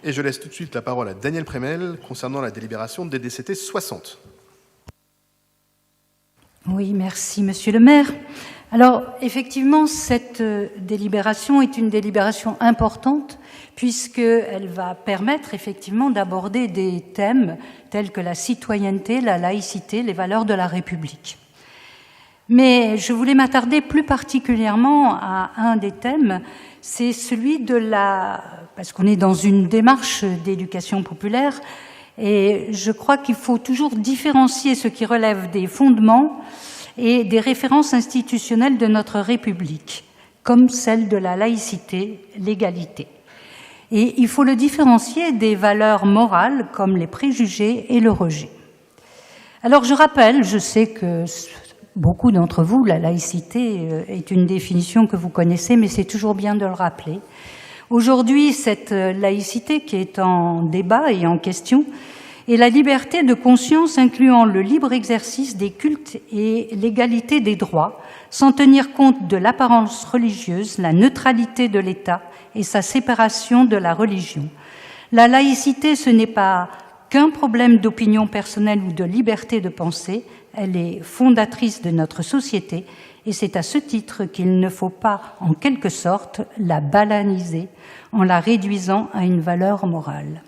Et je laisse tout de suite la parole à Daniel Prémel concernant la délibération de DDCT 60. Oui, merci Monsieur le maire. Alors, effectivement, cette délibération est une délibération importante puisqu'elle va permettre effectivement d'aborder des thèmes tels que la citoyenneté, la laïcité, les valeurs de la République. Mais je voulais m'attarder plus particulièrement à un des thèmes, c'est celui de parce qu'on est dans une démarche d'éducation populaire, et je crois qu'il faut toujours différencier ce qui relève des fondements et des références institutionnelles de notre République, comme celle de la laïcité, l'égalité. Et il faut le différencier des valeurs morales, comme les préjugés et le rejet. Alors je rappelle, je sais que beaucoup d'entre vous, la laïcité est une définition que vous connaissez, mais c'est toujours bien de le rappeler. Aujourd'hui, cette laïcité qui est en débat et en question est la liberté de conscience incluant le libre exercice des cultes et l'égalité des droits, sans tenir compte de l'apparence religieuse, la neutralité de l'État et sa séparation de la religion. La laïcité, ce n'est pas qu'un problème d'opinion personnelle ou de liberté de pensée, elle est fondatrice de notre société et c'est à ce titre qu'il ne faut pas, en quelque sorte, la banaliser en la réduisant à une valeur morale.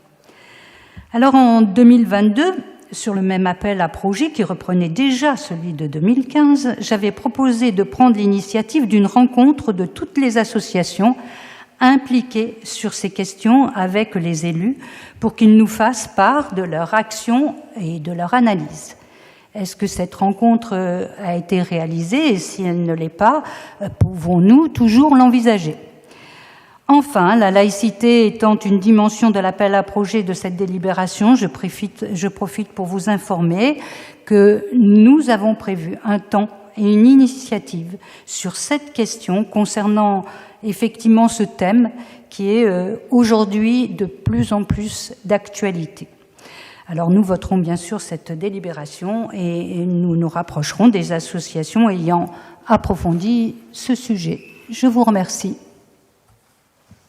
Alors en 2022, sur le même appel à projet qui reprenait déjà celui de 2015, j'avais proposé de prendre l'initiative d'une rencontre de toutes les associations impliquées sur ces questions avec les élus pour qu'ils nous fassent part de leur action et de leur analyse. Est-ce que cette rencontre a été réalisée et si elle ne l'est pas, pouvons-nous toujours l'envisager ? Enfin, la laïcité étant une dimension de l'appel à projet de cette délibération, je profite pour vous informer que nous avons prévu un temps et une initiative sur cette question concernant effectivement ce thème qui est aujourd'hui de plus en plus d'actualité. Alors nous voterons bien sûr cette délibération et nous nous rapprocherons des associations ayant approfondi ce sujet. Je vous remercie.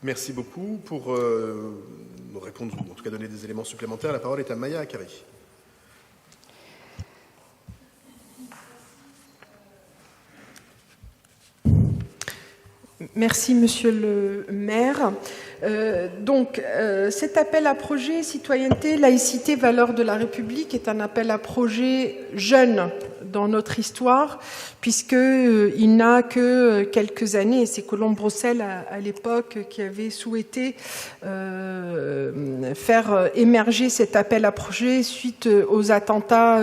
Merci beaucoup. Pour nous répondre, ou en tout cas donner des éléments supplémentaires, la parole est à Maya Akari. Merci, Monsieur le maire. Cet appel à projet citoyenneté, laïcité, valeurs de la République est un appel à projet jeune dans notre histoire, puisqu'il n'a que quelques années. C'est Colombe Brossel, à l'époque, qui avait souhaité faire émerger cet appel à projet suite aux attentats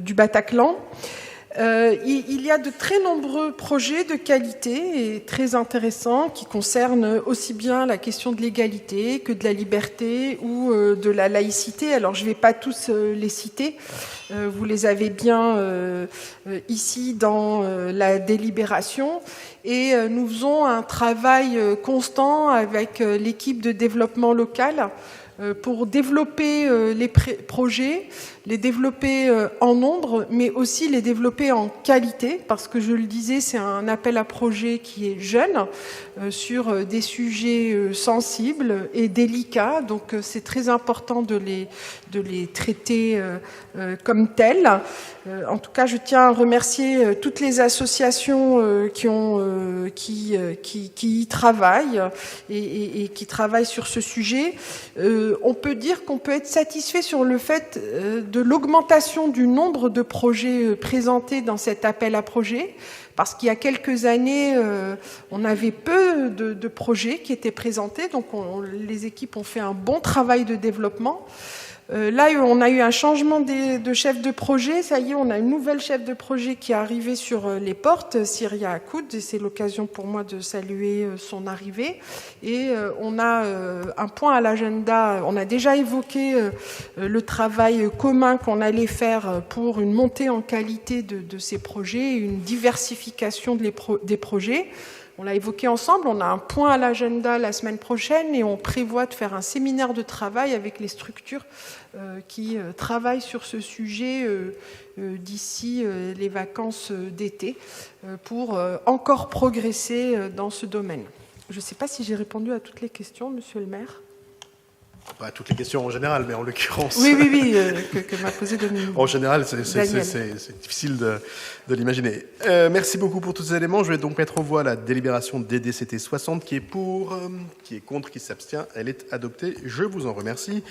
du Bataclan. Il y a de très nombreux projets de qualité et très intéressants qui concernent aussi bien la question de l'égalité que de la liberté ou de la laïcité. Alors je ne vais pas tous les citer, vous les avez bien ici dans la délibération. Et nous faisons un travail constant avec l'équipe de développement local pour développer les projets, les développer en nombre, mais aussi les développer en qualité, parce que je le disais, c'est un appel à projet qui est jeune, sur des sujets sensibles et délicats, donc c'est très important de les traiter comme tels. En tout cas, je tiens à remercier toutes les associations qui y travaillent et qui travaillent sur ce sujet. On peut dire qu'on peut être satisfait sur le fait de l'augmentation du nombre de projets présentés dans cet appel à projets, parce qu'il y a quelques années, on avait peu de projets qui étaient présentés, donc les équipes ont fait un bon travail de développement. Là, on a eu un changement de chef de projet. Ça y est, on a une nouvelle chef de projet qui est arrivée sur les portes, Syria Akoud, et c'est l'occasion pour moi de saluer son arrivée. Et on a un point à l'agenda. On a déjà évoqué le travail commun qu'on allait faire pour une montée en qualité de ces projets, une diversification des projets. On l'a évoqué ensemble, on a un point à l'agenda la semaine prochaine et on prévoit de faire un séminaire de travail avec les structures qui travaillent sur ce sujet d'ici les vacances d'été pour encore progresser dans ce domaine. Je ne sais pas si j'ai répondu à toutes les questions, Monsieur le maire. Pas toutes les questions en général, mais en l'occurrence... Oui, que m'a posé Dominique. En général, c'est difficile de l'imaginer. Merci beaucoup pour tous ces éléments. Je vais donc mettre aux voix la délibération DDCT 60 qui est pour, qui est contre, qui s'abstient. Elle est adoptée. Je vous en remercie.